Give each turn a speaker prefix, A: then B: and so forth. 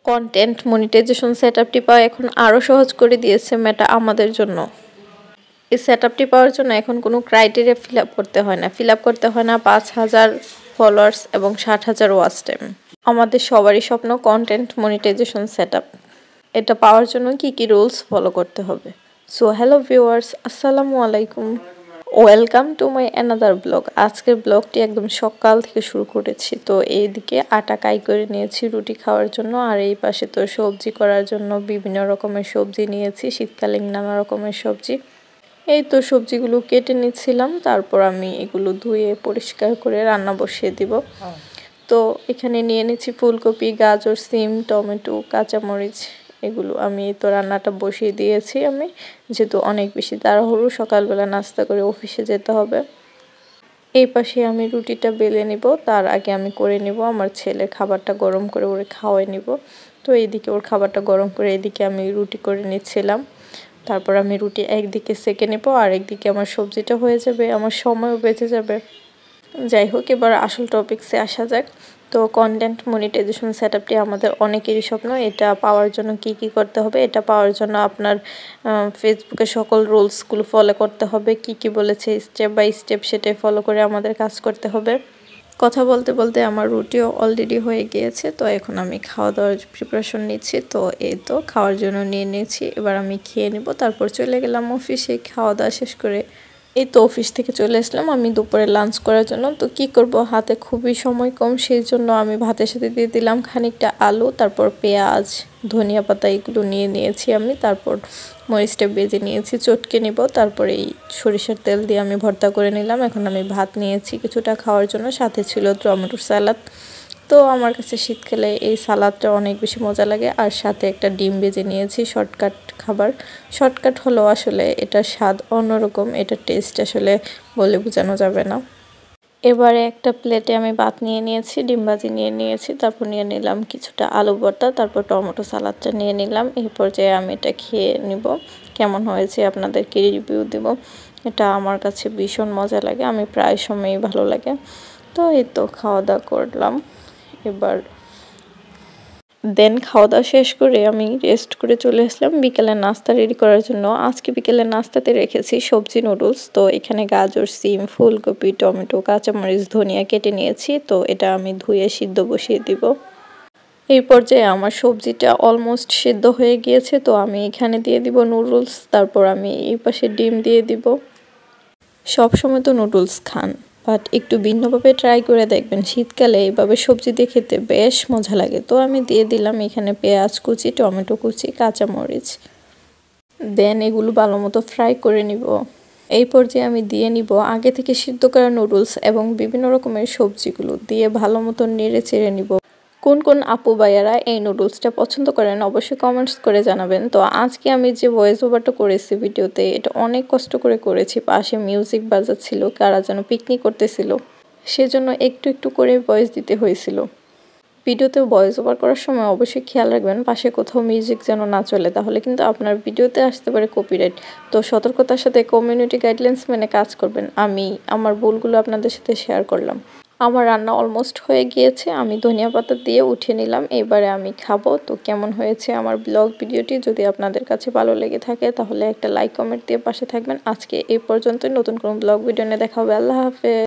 A: Content monetization সেটআপটি পাওয়া এখন আরও সহজ করে দিয়েছে মেটা আমাদের জন্য। এই সেটআপটি পাওয়ার জন্য এখন কোনো ক্রাইটেরিয়া ফিল আপ করতে হয় না। ফিল আপ করতে হয় না ৫,০০০ ফলোয়ার্স এবং ৬০,০০০ ওয়াচ টাইম। আমাদের সবারই স্বপ্ন কন্টেন্ট মনিটাইজেশন সেটআপ। এটা পাওয়ার জন্য কি রুলস ফলো করতে হবে। সো হ্যালো ভিউয়ার্স, আসসালামু আলাইকুম, welcome to my another blog. আজকের ব্লগটি একদম সকাল থেকে শুরু করেছি। তো এইদিকে আটা কাই করে নিয়েছি রুটি খাওয়ার জন্য, আর এই পাশে তো সবজি করার জন্য বিভিন্ন রকমের সবজি নিয়েছি, শীতকালীন নানা রকমের সবজি। এই তো সবজিগুলো কেটে নিচ্ছিলাম, তারপর আমি এগুলো ধুয়ে পরিষ্কার করে রান্না বসিয়ে দিব। তো এখানে নিয়ে নিচ্ছি ফুলকপি, গাজর, সিম, টমেটো, কাঁচামরিচ। এগুলো আমি তো রান্নাটা বসিয়ে দিয়েছি আমি, যেহেতু অনেক বেশি তাড়াহুড়ো, সকালবেলা নাস্তা করে অফিসে যেতে হবে। এই পাশে আমি রুটিটা বেলে নিব, তার আগে আমি করে নিব আমার ছেলের খাবারটা গরম করে ওরে খাওয়াই নিব। তো এইদিকে ওর খাবারটা গরম করে এদিকে আমি রুটি করে নিচ্ছিলাম। তারপর আমি রুটি একদিকে সেঁকে নেব, আর একদিকে আমার সবজিটা হয়ে যাবে, আমার সময়ও বেঁচে যাবে। যাই হোক, এবার আসল টপিকসে আসা যাক। তো কন্টেন্ট মনিটাইজেশন সেটআপটি আমাদের অনেকেরই স্বপ্ন। এটা পাওয়ার জন্য কি করতে হবে, এটা পাওয়ার জন্য আপনার ফেসবুকে সকল রুলসগুলো ফলো করতে হবে। কি বলেছে স্টেপ বাই স্টেপ সেটাই ফলো করে আমাদের কাজ করতে হবে। কথা বলতে বলতে আমার রুটিও অলরেডি হয়ে গিয়েছে। তো এখন আমি খাওয়া দাওয়ার প্রিপারেশন নিচ্ছি। তো এই তো খাওয়ার জন্য নিয়ে নিয়েছি, এবার আমি খেয়ে নেব। তারপর চলে গেলাম অফিসে খাওয়া দাওয়া শেষ করে। এই তো অফিস থেকে চলে আসলাম আমি দুপুরে লাঞ্চ করার জন্য। তো কি করব, হাতে খুবই সময় কম, সেই জন্য আমি ভাতের সাথে দিয়ে দিলাম খানিকটা আলু, তারপর পেঁয়াজ, ধনিয়া পাতা এগুলো নিয়ে নিয়েছি আমি। তারপর মরিচটা বেজে নিয়েছি, চটকে নিব। তারপরে এই সরিষার তেল দিয়ে আমি ভর্তা করে নিলাম। এখন আমি ভাত নিয়েছি কিছুটা খাওয়ার জন্য, সাথে ছিল টমেটোর স্যালাড। তো আমার কাছে শীতকালে এই সালাদটা অনেক বেশি মজা লাগে, আর সাথে একটা ডিম ভেজে নিয়েছি। শর্টকাট খাবার, শর্টকাট হলো আসলে এটার স্বাদ অন্যরকম, এটার টেস্ট আসলে বলে বোঝানো যাবে না। এবারে একটা প্লেটে আমি ভাত নিয়ে নিয়েছি, ডিম ভাজি নিয়ে নিয়েছি, তারপর নিয়ে নিলাম কিছুটা আলু ভর্তা, তারপর টমেটো সালাদটা নিয়ে নিলাম। এই পর্যায়ে আমি এটা খেয়ে নিব, কেমন হয়েছে আপনাদেরকে রিভিউ দেব। এটা আমার কাছে ভীষণ মজা লাগে, আমি প্রায় সময়ই ভালো লাগে। তো এই তো খাওয়া দাওয়া করলাম। এবার খাওয়া দাওয়া শেষ করে আমি রেস্ট করে চলে আসলাম বিকেলের নাস্তা রেডি করার জন্য। আজকে বিকেলের নাস্তাতে রেখেছি সবজি নুডলস। তো এখানে গাজর, সিম, ফুলকপি, টমেটো, কাঁচামরিচ, ধনিয়া কেটে নিয়েছি। তো এটা আমি ধুয়ে সিদ্ধ বসিয়ে দিব। এই পর্যায়ে আমার সবজিটা অলমোস্ট সিদ্ধ হয়ে গিয়েছে। তো আমি এখানে দিয়ে দিব নুডলস, তারপর আমি এই পাশে ডিম দিয়ে দিব। সব সময় তো নুডলস খান, বাট একটু ভিন্নভাবে ট্রাই করে দেখবেন। শীতকালে এইভাবে সবজি দিয়ে খেতে বেশ মজা লাগে। তো আমি দিয়ে দিলাম এখানে পেঁয়াজ কুচি, টমেটো কুচি, কাঁচামরিচ। এগুলো ভালো মতো ফ্রাই করে নিব। এই পর্যায়ে আমি দিয়ে নিব আগে থেকে সিদ্ধ করা নুডলস এবং বিভিন্ন রকমের সবজিগুলো দিয়ে ভালো মতো নেড়ে চেড়ে নিব। কোন আপু ভাইয়ারা এই নুডলসটা পছন্দ করেন অবশ্যই কমেন্টস করে জানাবেন। তো আজকে আমি যে ভয়েস ওভারটা করেছি ভিডিওতে, এটা অনেক কষ্ট করে করেছি। পাশে মিউজিক বাজাচ্ছিল, কারা যেন পিকনিক করতেছিল, সেজন্য একটু করে ভয়েস দিতে হয়েছিল। ভিডিওতে ভয়েস ওভার করার সময় অবশ্যই খেয়াল রাখবেন পাশে কোথাও মিউজিক যেন না চলে, তাহলে কিন্তু আপনার ভিডিওতে আসতে পারে কপিরাইট। তো সতর্কতার সাথে কমিউনিটি গাইডলাইন্স মেনে কাজ করবেন। আমি আমার ভুলগুলো আপনাদের সাথে শেয়ার করলাম। আমার রান্না অলমোস্ট হয়ে গিয়েছে, আমি ধনিয়া পাতা দিয়ে উঠিয়ে নিলাম। এবারে আমি খাবো। তো কেমন হয়েছে আমার ব্লগ ভিডিওটি, যদি আপনাদের কাছে ভালো লেগে থাকে তাহলে একটা লাইক কমেন্ট দিয়ে পাশে থাকবেন। আজকে এই পর্যন্তই, নতুন কোনো ব্লগ ভিডিও নিয়ে দেখা হবে। আল্লাহ হাফেজ।